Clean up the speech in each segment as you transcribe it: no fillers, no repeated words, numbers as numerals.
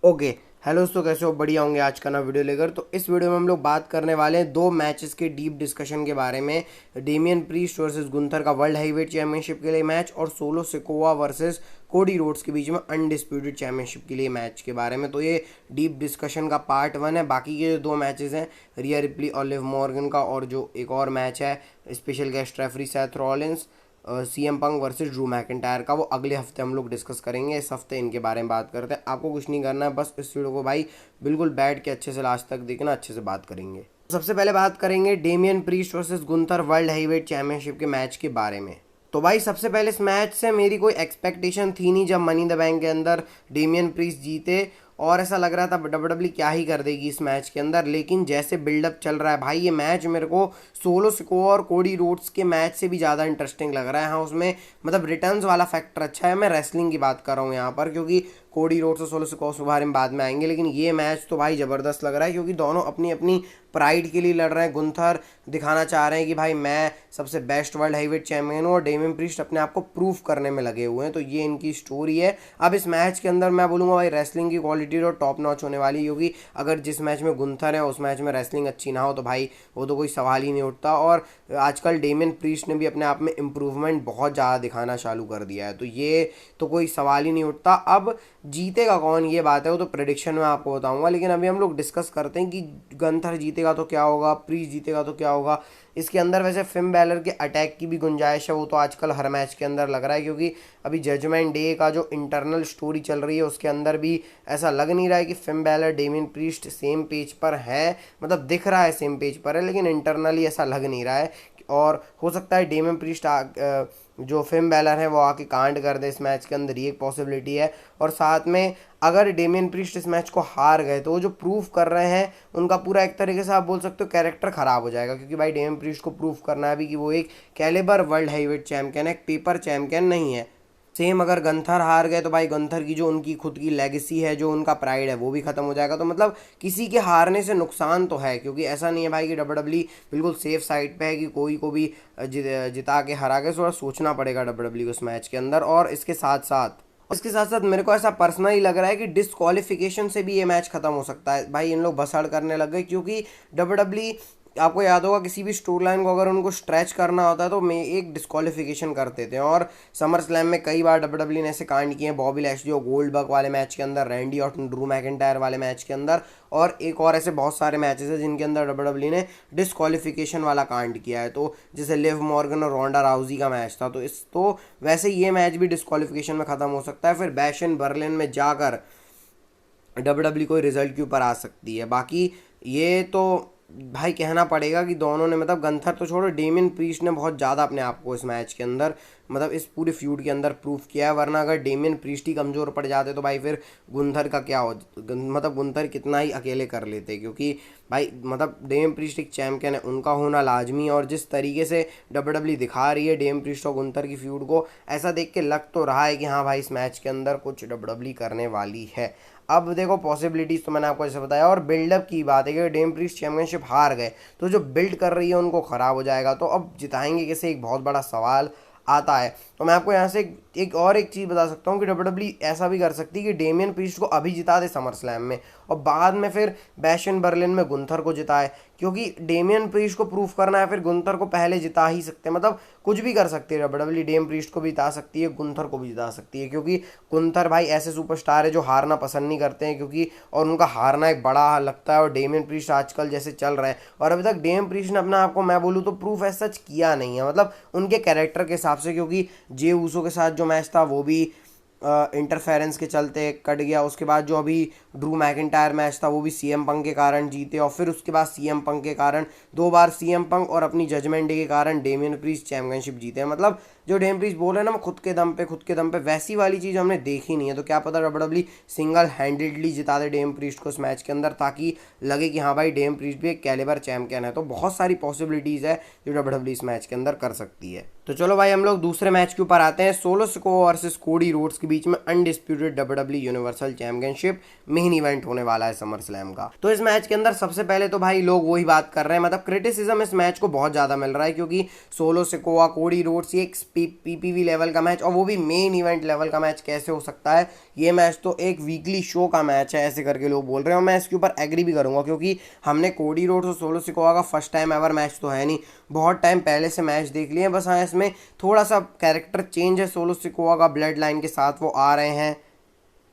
Okay. Hello दोस्तों, कैसे हो? बढ़िया होंगे। आज का नया वीडियो लेकर तो इस वीडियो में हम लोग बात करने वाले हैं दो मैचेस के डीप डिस्कशन के बारे में। डेमियन प्रीस्ट वर्सेस गुंथर का वर्ल्ड हैवीवेट चैंपियनशिप के लिए मैच, और solo Sikoa versus Cody Rhodes के बीच में अनडिस्प्यूटेड चैंपियनशिप के लिए मैच के बारे में। तो ये डीप डिस्कशन का पार्ट 1 है। बाकी के जो दो मैचेस हैं, रिया रिप्ली और लिव मॉर्गन का, और जो एक और मैच है special guest referee Seth Rollins CM पंग वर्सेस ड्रू मैकिंटायर का, वो अगले हफ्ते हम लोग डिस्कस करेंगे। इस हफ्ते इनके बारे में बात करते हैं। आपको कुछ नहीं करना है, बस इस वीडियो को भाई बिल्कुल बैठ के अच्छे से लास्ट तक देखना, अच्छे से बात करेंगे। सबसे पहले बात करेंगे Damien priest versus Gunther world heavyweight championship के मैच के बारे में। तो भाई सबसे पहले इस मैच से मेरी कोई एक्सपेक्टेशन थी नहीं जब मनी द बैंक के अंदर डेमियन प्रीस्ट जीते, और ऐसा लग रहा था डब्ल्यूडब्ल्यू क्या ही कर देगी इस मैच के अंदर। लेकिन जैसे बिल्डअप चल रहा है भाई, ये मैच मेरे को सोलो सिकोवा और कोडी रोड्स के मैच से भी ज़्यादा इंटरेस्टिंग लग रहा है। हाँ, उसमें मतलब रिटर्न्स वाला फैक्टर अच्छा है। मैं रेसलिंग की बात कर रहा हूँ यहाँ पर, क्योंकि कोडी रोड्स और सोलो सिकोवा के बारे में बाद में आएंगे। लेकिन ये मैच तो भाई ज़बरदस्त लग रहा है, क्योंकि दोनों अपनी अपनी प्राइड के लिए लड़ रहे हैं। गुंथर दिखाना चाह रहे हैं कि भाई मैं सबसे बेस्ट वर्ल्ड हैवीवेट चैंपियन हूँ, और डेमियन प्रीस्ट अपने आप को प्रूफ करने में लगे हुए हैं। तो ये इनकी स्टोरी है। अब इस मैच के अंदर मैं बोलूँगा भाई रेसलिंग की क्वालिटी तो टॉप नॉच होने वाली, क्योंकि अगर जिस मैच में गुंथर है उस मैच में रेसलिंग अच्छी ना हो तो भाई वो तो कोई सवाल ही नहीं उठता। और आजकल डेमियन प्रीस्ट ने भी अपने आप में इम्प्रूवमेंट बहुत ज़्यादा दिखाना चालू कर दिया है, तो ये तो कोई सवाल ही नहीं उठता। अब जीतेगा कौन, ये बात है, वो तो प्रेडिक्शन में आपको बताऊंगा। लेकिन अभी हम लोग डिस्कस करते हैं कि गंथर जीतेगा तो क्या होगा, प्रीस्ट जीतेगा तो क्या होगा। इसके अंदर वैसे फिन बैलर के अटैक की भी गुंजाइश है, वो तो आजकल हर मैच के अंदर लग रहा है, क्योंकि अभी जजमेंट डे का जो इंटरनल स्टोरी चल रही है उसके अंदर भी ऐसा लग नहीं रहा है कि Finn Balor Damien priest same page पर है। मतलब दिख रहा है सेम पेज पर है, लेकिन इंटरनली ऐसा लग नहीं रहा है। और हो सकता है डेमियन प्रीस्ट जो फिन बैलर है वो आके कांड कर दे इस मैच के अंदर, ये एक पॉसिबिलिटी है। और साथ में अगर डेमियन प्रीस्ट इस मैच को हार गए तो वो जो प्रूफ कर रहे हैं उनका पूरा एक तरीके से आप बोल सकते हो कैरेक्टर खराब हो जाएगा, क्योंकि भाई डेमियन प्रीस्ट को प्रूफ करना है अभी कि वो एक कैलिबर वर्ल्ड हैवीवेट चैंपियन है, एक पेपर चैंपियन नहीं है। सेम अगर गंथर हार गए तो भाई गंथर की जो उनकी खुद की लेगेसी है, जो उनका प्राइड है, वो भी खत्म हो जाएगा। तो मतलब किसी के हारने से नुकसान तो है, क्योंकि ऐसा नहीं है भाई कि डब्ल्यूडब्ल्यू बिल्कुल सेफ साइड पे है कि कोई को भी जिता के हरा के। थोड़ा सोचना पड़ेगा डब्ल्यूडब्ल्यू को इस मैच के अंदर। और इसके साथ साथ मेरे को ऐसा पर्सनली लग रहा है कि डिस्क्वालिफिकेशन से भी ये मैच खत्म हो सकता है। भाई इन लोग भसड़ करने लग गए, क्योंकि डब्ल्यूडब्ल्यू आपको याद होगा किसी भी स्टोरी लाइन को अगर उनको स्ट्रेच करना होता है तो मैं एक डिस्क्वालिफिकेशन करते थे। और समर स्लैम में कई बार डब्ल्यूडब्ल्यू ने ऐसे कांड किए हैं, बॉबी लैशली और गोल्डबर्ग वाले मैच के अंदर, रैंडी ऑर्टन ड्रू मैकिंटायर वाले मैच के अंदर, और एक और ऐसे बहुत सारे मैचेस हैं जिनके अंदर डब्ल्यूडब्ल्यू ने डिस्क्वालिफिकेशन वाला कांड किया है। तो जैसे लिव मॉर्गन और रोंडा राउजी का मैच था, तो वैसे ये मैच भी डिस्क्वालिफिकेशन में ख़त्म हो सकता है। फिर बैश इन बर्लिन में जाकर डब्ल्यूडब्ल्यू कोई रिजल्ट के ऊपर आ सकती है। बाकी ये तो भाई कहना पड़ेगा कि दोनों ने, मतलब गंथर तो छोड़ो, डेमियन प्रीस्ट ने बहुत ज़्यादा अपने आप को इस मैच के अंदर, मतलब इस पूरे फ्यूड के अंदर प्रूफ किया है। वरना अगर डेमियन प्रीस्ट ही कमज़ोर पड़ जाते तो भाई फिर गुंथर का क्या हो, मतलब गुंथर कितना ही अकेले कर लेते, क्योंकि भाई मतलब डेमियन प्रीस्ट एक चैम्पियन है, उनका होना लाजमी। और जिस तरीके से डब्ल्यूडब्ल्यू दिखा रही है डेमियन प्रीस्ट और गुंथर की फ्यूड को, ऐसा देख के लग तो रहा है कि हाँ भाई इस मैच के अंदर कुछ डब्ल्यूडब्ल्यू करने वाली है। अब देखो पॉसिबिलिटीज़ तो मैंने आपको जैसे बताया। और बिल्डअप की बात है कि डेम प्रीस्ट चैंपियनशिप हार गए तो जो बिल्ड कर रही है उनको ख़राब हो जाएगा। तो अब जिताएंगे कैसे, एक बहुत बड़ा सवाल आता है। तो मैं आपको यहाँ से एक चीज़ बता सकता हूँ कि डब्ल्यूडब्ल्यू ऐसा भी कर सकती है कि डेमियन प्रीस्ट को अभी जिता दे समर स्लैम में, और बाद में फिर बैश इन बर्लिन में गुंथर को जिताए, क्योंकि डेमियन प्रीस्ट को प्रूफ करना है, फिर गुंथर को पहले जिता ही सकते हैं। मतलब कुछ भी कर सकती है डब्ल्यूडब्ल्यू, डेम प्रीस्ट को भी जिता सकती है, गुंथर को भी जिता सकती है, क्योंकि गुंथर भाई ऐसे सुपरस्टार है जो हारना पसंद नहीं करते हैं, क्योंकि और उनका हारना एक बड़ा लगता है। और डेमियन प्रीस्ट आजकल जैसे चल रहे हैं, और अभी तक डेमियन प्रीस्ट ने अपना आपको मैं बोलूँ तो प्रूफ ऐसा सच किया नहीं है, मतलब उनके कैरेक्टर के हिसाब से, क्योंकि जे ऊसो के साथ जो मैच था वो भी इंटरफेरेंस के चलते कट गया। उसके बाद जो अभी ड्रू मैकिंटायर मैच था वो भी सीएम पंक के कारण जीते, और फिर उसके बाद सीएम पंक के कारण, दो बार सीएम पंक और अपनी जजमेंट डे के कारण डेमियन प्रीस्ट चैंपियनशिप जीते हैं। मतलब जो डेमियन प्रीस्ट बोल रहे हैं ना, खुद के दम पे वैसी वाली चीज़ हमने देखी नहीं है। तो क्या पता डब्ल्यूडब्ल्यू सिंगल हैंडेडली जिता दे डेमियन प्रीस्ट को इस मैच के अंदर, ताकि लगे कि हाँ भाई डेमियन प्रीस्ट भी एक कैलिबर चैंपियन है। तो बहुत सारी पॉसिबिलिटीज़ है जो डब्ल्यूडब्ल्यू इस मैच के अंदर कर सकती है। तो चलो भाई हम लोग दूसरे मैच के ऊपर आते हैं। Solo Sikoa versus Cody Rhodes के बीच में undisputed WW universal championship main event होने वाला है समर स्लैम का। तो इस मैच के अंदर सबसे पहले तो भाई लोग वही बात कर रहे हैं, मतलब क्रिटिसिज्म इस मैच को बहुत ज्यादा मिल रहा है क्योंकि सोलो सिकोआ कोडी रोड्स ये एक पीपीवी लेवल का मैच और वो भी मेन इवेंट लेवल का मैच कैसे हो सकता है। ये मैच तो एक वीकली शो का मैच है ऐसे करके लोग बोल रहे हैं और मैं इसके ऊपर एग्री भी करूंगा क्योंकि हमने कोडी रोड्स और सोलो सिकोआ का फर्स्ट टाइम एवर मैच तो है नहीं, बहुत टाइम पहले से मैच देख लिए। बस हाँ इसमें थोड़ा सा कैरेक्टर चेंज है, सोलो सिकोआ का ब्लड लाइन के साथ वो आ रहे हैं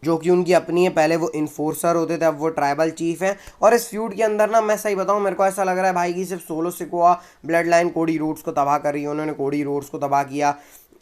जो कि उनकी अपनी है। पहले वो इन्फोर्सर होते थे, अब वो ट्राइबल चीफ है। और इस फ्यूड के अंदर ना मैं सही बताऊं मेरे को ऐसा लग रहा है भाई कि सिर्फ solo Sikoa blood line Cody Rhodes को तबाह कर रही है। उन्होंने कोडी रोड्स को तबाह किया,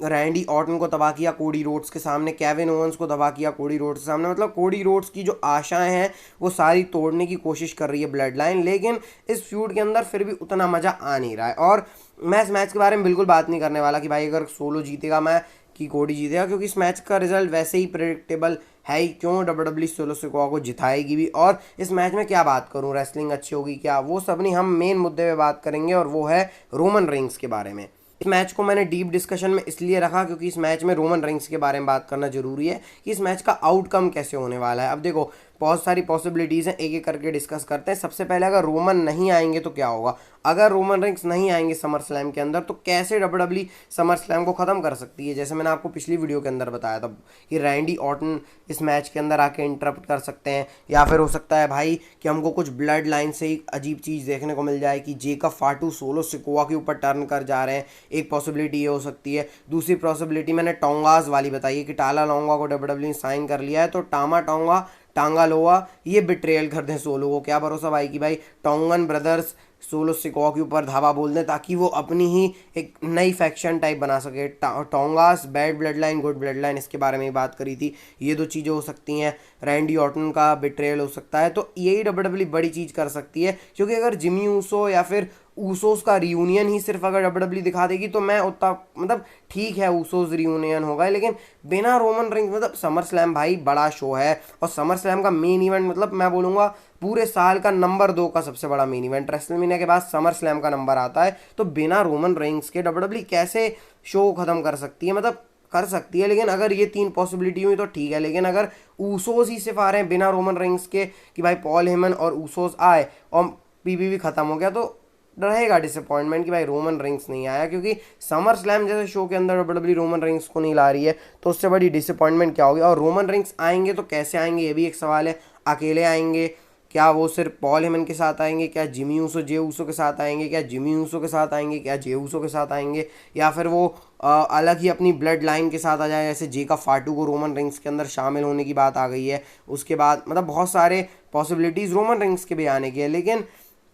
रैंडी ऑर्टन को तबाह किया कोडी रोड्स के सामने, केविन ओवंस को तबाह किया कोडी रोड्स के सामने। मतलब कोडी रोड्स की जो आशाएं हैं वो सारी तोड़ने की कोशिश कर रही है ब्लड लाइन, लेकिन इस फ्यूड के अंदर फिर भी उतना मज़ा आ नहीं रहा है। और मैं इस मैच के बारे में बिल्कुल बात नहीं करने वाला कि भाई अगर सोलो जीतेगा मैं कि कोडी जीतेगा, क्योंकि इस मैच का रिजल्ट वैसे ही प्रेडिक्टेबल है ही। क्यों डब्ल्यूडब्ल्यू सोलो सिकोआ को जिताएगी भी। और इस मैच में क्या बात करूं, रेसलिंग अच्छी होगी क्या, वो सब नहीं, हम मेन मुद्दे पे बात करेंगे और वो है रोमन रिंग्स के बारे में। इस मैच को मैंने डीप डिस्कशन में इसलिए रखा क्योंकि इस मैच में रोमन रिंग्स के बारे में बात करना जरूरी है कि इस मैच का आउटकम कैसे होने वाला है। अब देखो बहुत सारी पॉसिबिलिटीज़ हैं, एक एक करके डिस्कस करते हैं। सबसे पहले अगर रोमन नहीं आएंगे तो क्या होगा, अगर रोमन रिंग्स नहीं आएंगे समर स्लैम के अंदर तो कैसे डब्ल्यूडब्ल्यू समर स्लैम को ख़त्म कर सकती है। जैसे मैंने आपको पिछली वीडियो के अंदर बताया था कि रैंडी ऑर्टन इस मैच के अंदर आके इंटरप्ट कर सकते हैं, या फिर हो सकता है भाई कि हमको कुछ ब्लड लाइन से ही अजीब चीज़ देखने को मिल जाए कि जेकब फाटू सोलो सिकोआ के ऊपर टर्न कर जा रहे हैं। एक पॉसिबिलिटी ये हो सकती है। दूसरी पॉसिबिलिटी मैंने टोंगास वाली बताई है कि टाला लोंगा को डब्ल्यूडब्ल्यू ने साइन कर लिया है, तो टामा टोंगा टांगा लोआ ये बिट्रेयल कर दें सोलो को। क्या भरोसा भाई कि भाई टोंगन ब्रदर्स सोलो सिकोआ के ऊपर धावा बोल दें ताकि वो अपनी ही एक नई फैक्शन टाइप बना सके। टोंगास bad blood line good blood line, इसके बारे में ही बात करी थी। ये दो चीज़ें हो सकती हैं। रैंडी ऑर्टन का बिट्रेयल हो सकता है, तो यही डब्ल्यूडब्ल्यू बड़ी चीज़ कर सकती है। क्योंकि अगर जिमी ऊसो या फिर ऊसोस का रियूनियन ही सिर्फ अगर डब्ल्यूडब्ल्यू दिखा देगी तो मैं उतना मतलब ठीक है ऊसोस रियूनियन होगा, लेकिन बिना रोमन रिंग्स मतलब समर स्लैम भाई बड़ा शो है और समर स्लैम का मेन इवेंट मतलब मैं बोलूँगा पूरे साल का नंबर 2 का सबसे बड़ा मेन इवेंट। रेसलमेनिया के बाद समर स्लैम का नंबर आता है, तो बिना रोमन रिंग्स के डब्ल्यूडब्ल्यू कैसे शो खत्म कर सकती है, मतलब कर सकती है। लेकिन अगर ये 3 पॉसिबिलिटी हुई तो ठीक है, लेकिन अगर ऊसोस ही सिर्फ आ रहे हैं बिना रोमन रिंग्स के कि भाई पॉल हेमन और ऊसोस आए और पीपीवी खत्म हो गया, तो रहेगा डिसअपॉइंटमेंट कि भाई रोमन रिंग्स नहीं आया। क्योंकि समर स्लैम जैसे शो के अंदर डब्ल्यूडब्ल्यू रोमन रिंग्स को नहीं ला रही है तो उससे बड़ी डिसअपॉइंटमेंट क्या होगी। और रोमन रिंग्स आएंगे तो कैसे आएंगे ये भी एक सवाल है। अकेले आएंगे, क्या वो सिर्फ पॉल हेमन के साथ आएंगे, क्या जिमी ऊसो जे ऊसो के साथ आएंगे, क्या जिमी ऊसो के साथ आएंगे, क्या जे ऊसो के साथ आएंगे, या फिर वो अलग ही अपनी ब्लड लाइन के साथ आ जाए। जैसे जेकब फाटू को रोमन रिंग्स के अंदर शामिल होने की बात आ गई है, उसके बाद मतलब बहुत सारे पॉसिबिलिटीज़ रोमन रिंग्स के भी आने की है। लेकिन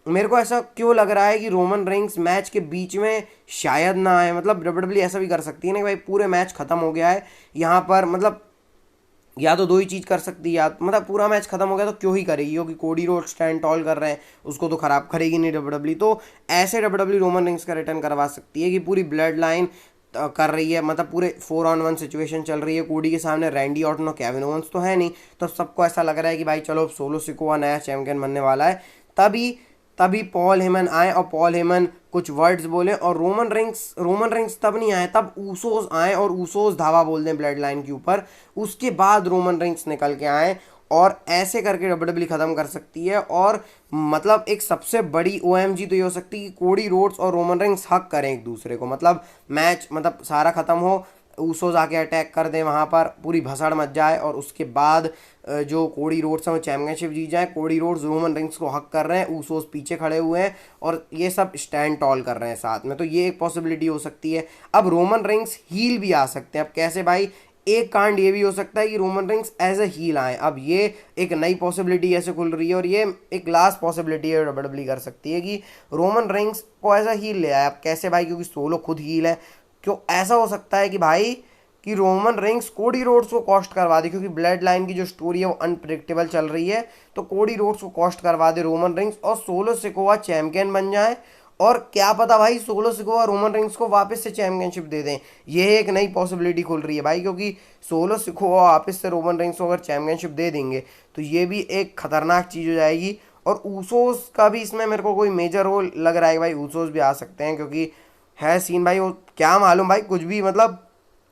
मेरे को ऐसा क्यों लग रहा है कि रोमन रिंग्स मैच के बीच में शायद ना आए। मतलब डब्ल्यूडब्ल्यू ऐसा भी कर सकती है ना कि भाई पूरे मैच खत्म हो गया है यहाँ पर, मतलब या तो दो ही चीज़ कर सकती है, या मतलब पूरा मैच खत्म हो गया तो क्यों ही करेगी, क्योंकि कोडी रोड स्टैंड टॉल कर रहे हैं उसको तो खराब करेगी नहीं डब्ल्यूडब्ल्यू। तो ऐसे डब्ल्यूडब्ल्यू रोमन रिंग्स का रिटर्न करवा सकती है कि पूरी ब्लड लाइन कर रही है, मतलब पूरे 4-on-1 सिचुएशन चल रही है। कोडी के सामने रैंडी ऑर्टन और केविन ओवंस तो है नहीं, तो सबको ऐसा लग रहा है कि भाई चलो सोलो सिकोआ नया चैंपियन बनने वाला है। तभी तभी पॉल हेमन आए और पॉल हेमन कुछ वर्ड्स बोले और रोमन रिंग्स तब नहीं आए, तब ऊसोस आए और ऊसोस धावा बोल दें ब्लड लाइन के ऊपर, उसके बाद रोमन रिंग्स निकल के आए और ऐसे करके डब्ल्यूडब्ल्यू खत्म कर सकती है। और मतलब एक सबसे बड़ी ओएमजी तो ये हो सकती है कि कोडी रोड्स और रोमन रिंग्स हक करें एक दूसरे को, मतलब मैच मतलब सारा खत्म हो, ऊसोस आके अटैक कर दें वहाँ पर, पूरी भसड़ मच जाए और उसके बाद जो कोडी रोड्स हैं वो चैम्पियनशिप जीत जाए। कोडी रोड्स रोमन रिंग्स को हक कर रहे हैं, ऊसोस पीछे खड़े हुए हैं और ये सब स्टैंड टॉल कर रहे हैं साथ में, तो ये एक पॉसिबिलिटी हो सकती है। अब रोमन रिंग्स हील भी आ सकते हैं। अब कैसे भाई, एक कांड ये भी हो सकता है कि Roman Reigns as a heel आए। अब ये एक नई पॉसिबिलिटी ऐसे खुल रही है और ये एक लास्ट पॉसिबिलिटी है डब्ल्यूडब्ल्यू कर सकती है कि रोमन रिंग्स को एज ए हील ले आए। अब कैसे भाई, क्योंकि सोलो खुद हील है, क्यों ऐसा हो सकता है कि भाई कि रोमन रिंग्स कोडी रोड्स को कॉस्ट करवा दे, क्योंकि ब्लड लाइन की जो स्टोरी है वो अनप्रिडिक्टेबल चल रही है, तो कोडी रोड्स को कॉस्ट करवा दे रोमन रिंग्स और सोलो सिकोआ चैंपियन बन जाए। और क्या पता भाई सोलो सिकोआ रोमन रिंग्स को वापस से चैंपियनशिप दे दें, यह एक नई पॉसिबिलिटी खुल रही है भाई। क्योंकि सोलो सिकोआ वापस से रोमन रिंग्स को अगर चैंपियनशिप दे देंगे तो ये भी एक खतरनाक चीज़ हो जाएगी। और ऊसोस का भी इसमें मेरे को कोई मेजर रोल लग रहा है भाई, ऊसोस भी आ सकते हैं क्योंकि है सीन भाई, वो क्या मालूम भाई, कुछ भी मतलब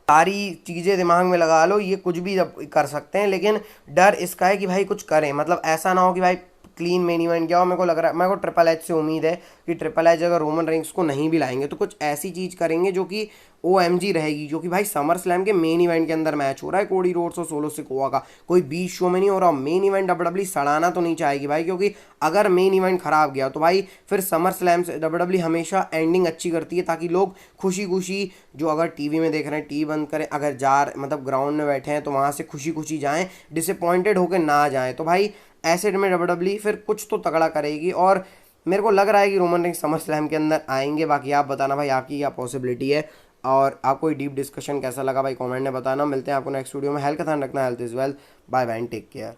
सारी चीज़ें दिमाग में लगा लो, ये कुछ भी जब कर सकते हैं, लेकिन डर इसका है कि भाई कुछ करें, मतलब ऐसा ना हो कि भाई क्लीन मेन इवेंट गया हो। मेरे को लग रहा है, मेरे को ट्रिपल एच से उम्मीद है कि ट्रिपल एच अगर रोमन रेंस को नहीं भी लाएंगे तो कुछ ऐसी चीज़ करेंगे जो कि ओ रहेगी, जो कि भाई समर स्लैम के मेन इवेंट के अंदर मैच हो रहा है कोडी रोड्स और सोलो सिकोआ का, कोई बीच शो में नहीं हो रहा। मेन इवेंट डब्ल्यू सड़ाना तो नहीं चाहेगी भाई, क्योंकि अगर मेन इवेंट खराब गया तो भाई फिर समर स्लैम से डब्ल्यू हमेशा एंडिंग अच्छी करती है, ताकि लोग खुशी खुशी, जो अगर टीवी में देख रहे हैं टीवी बंद करें, अगर मतलब ग्राउंड में बैठे हैं तो वहाँ से खुशी खुशी जाएं, डिसअपॉइंटेड होकर ना जाएं। तो भाई ऐसे में डब्ल्यू फिर कुछ तो तगड़ा करेगी, और मेरे को लग रहा है कि रोमन रेंस समर स्लैम के अंदर आएंगे। बाकी आप बताना भाई आपकी क्या पॉसिबिलिटी है, और आपको ये डीप डिस्कशन कैसा लगा भाई कमेंट में बताना। मिलते हैं आपको नेक्स्ट वीडियो में। हेल्थ का ध्यान रखना, health is wealth. Bye bye, take care.